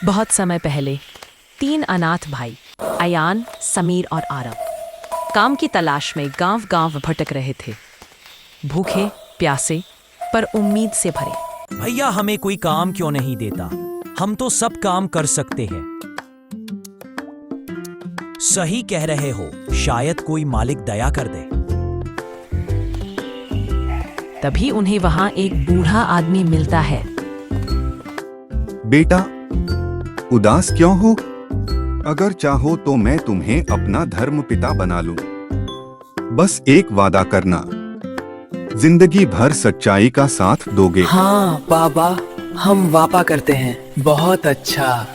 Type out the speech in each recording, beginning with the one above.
बहुत समय पहले 3 अनाथ भाई अयान, समीर और आरव काम की तलाश में गांव-गांव भटक रहे थे। भूखे, प्यासे, पर उम्मीद से भरे। भैया हमें कोई काम क्यों नहीं देता? हम तो सब काम कर सकते हैं। सही कह रहे हो, शायद कोई मालिक दया कर दे। तभी उन्हें वहां एक बूढ़ा आदमी मिलता है। बेटा, उदास क्यों हो? अगर चाहो तो मैं तुम्हें अपना धर्म पिता बना लूं। बस एक वादा करना, जिंदगी भर सच्चाई का साथ दोगे। हाँ बाबा, हम वापा करते हैं। बहुत अच्छा।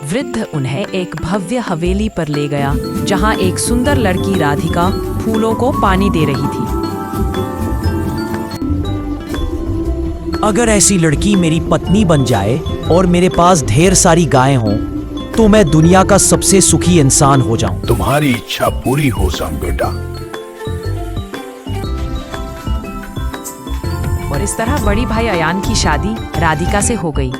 वृद्ध उन्हें एक भव्य हवेली पर ले गया, जहां एक सुंदर लड़की राधिका फूलों को पानी दे रही थी। अगर ऐसी लड़की मेरी पत्नी बन जाए और मेरे पास ढेर सारी गायें हों, तो मैं दुनिया का सबसे सुखी इंसान हो जाऊं। तुम्हारी इच्छा पूरी हो सम बेटा। और इस तरह बड़ी भाई अयान की शादी राधिका से हो गई।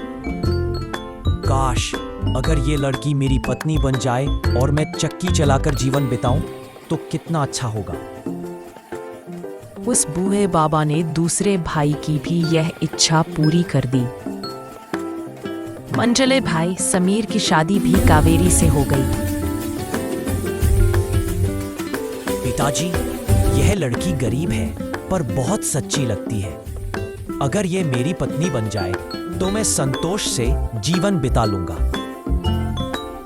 काश अगर ये लड़की मेरी पत्नी बन जाए और मैं चक्की चलाकर जीवन बिताऊं, तो कितना अच्छा होगा। उस बूढ़े बाबा ने दूसरे भाई की भी यह इच्छा पूरी कर दी। मंझले भाई समीर की शादी भी कावेरी से हो गई। पिताजी, यह लड़की गरीब है पर बहुत सच्ची लगती है। अगर ये मेरी पत्नी बन जाए तो मैं संतोष से जीवन बिता लूंगा।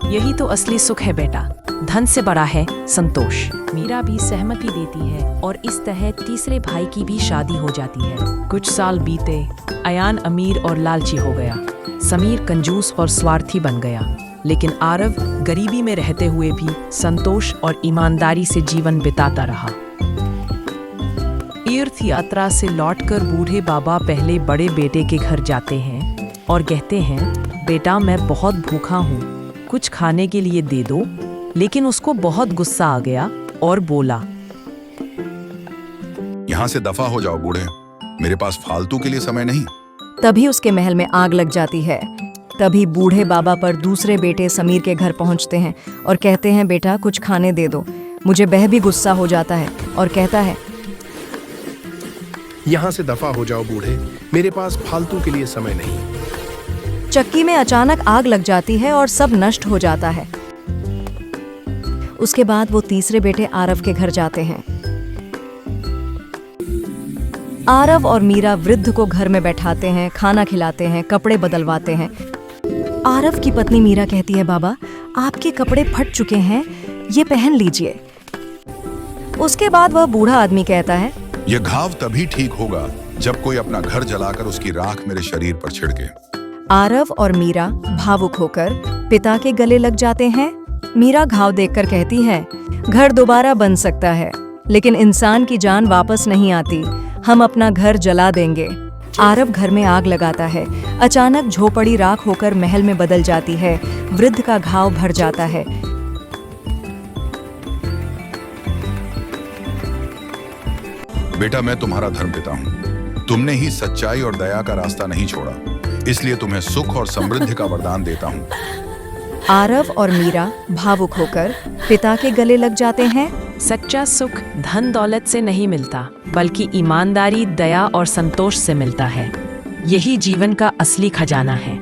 यही तो असली सुख है बेटा। धन से बड़ा है संतोष। मीरा भी सहमति देती है और इस तरह तीसरे भाई की भी शादी हो जाती है। कुछ साल बीते, अयान अमीर और लालची हो गया। समीर कंजूस और स्वार्थी बन गया, लेकिन आरव गरीबी में रहते हुए भी संतोष और ईमानदारी से जीवन बिताता रहा। तीर्थ यात्रा से लौटकर बूढ़े बाबा पहले बड़े बेटे के घर जाते हैं और कहते हैं, बेटा मैं बहुत भूखा हूँ, कुछ खाने के लिए दे दो। लेकिन उसको बहुत गुस्सा आ गया और बोला, यहाँ से दफा हो जाओ बूढ़े, मेरे पास फालतू के लिए समय नहीं। तभी उसके महल में आग लग जाती है। तभी बूढ़े बाबा पर दूसरे बेटे समीर के घर पहुंचते हैं और कहते हैं, बेटा कुछ खाने दे दो। मुझे वह भी गुस्सा हो जाता है और कहता है, यहाँ से दफा हो जाओ बूढ़े, मेरे पास फालतू के लिए समय नहीं। चक्की में अचानक आग लग जाती है और सब नष्ट हो जाता है। उसके बाद वो तीसरे बेटे आरव के घर जाते हैं। आरव और मीरा वृद्ध को घर में बैठाते हैं, खाना खिलाते हैं, कपड़े बदलवाते हैं। आरव की पत्नी मीरा कहती है, बाबा आपके कपड़े फट चुके हैं, ये पहन लीजिए। उसके बाद वह बूढ़ा आदमी कहता है, यह घाव तभी ठीक होगा जब कोई अपना घर जलाकर उसकी राख मेरे शरीर पर छिड़के। आरव और मीरा भावुक होकर पिता के गले लग जाते हैं। मीरा घाव देखकर कहती है, घर दोबारा बन सकता है, लेकिन इंसान की जान वापस नहीं आती। हम अपना घर जला देंगे। आरव घर में आग लगाता है। अचानक झोपड़ी राख होकर महल में बदल जाती है। वृद्ध का घाव भर जाता है। बेटा मैं तुम्हारा धर्म पिता हूँ। तुमने ही सच्चाई और दया का रास्ता नहीं छोड़ा, इसलिए तुम्हें सुख और समृद्धि का वरदान देता हूँ। आरव और मीरा भावुक होकर पिता के गले लग जाते हैं। सच्चा सुख धन दौलत से नहीं मिलता, बल्कि ईमानदारी, दया और संतोष से मिलता है। यही जीवन का असली खजाना है।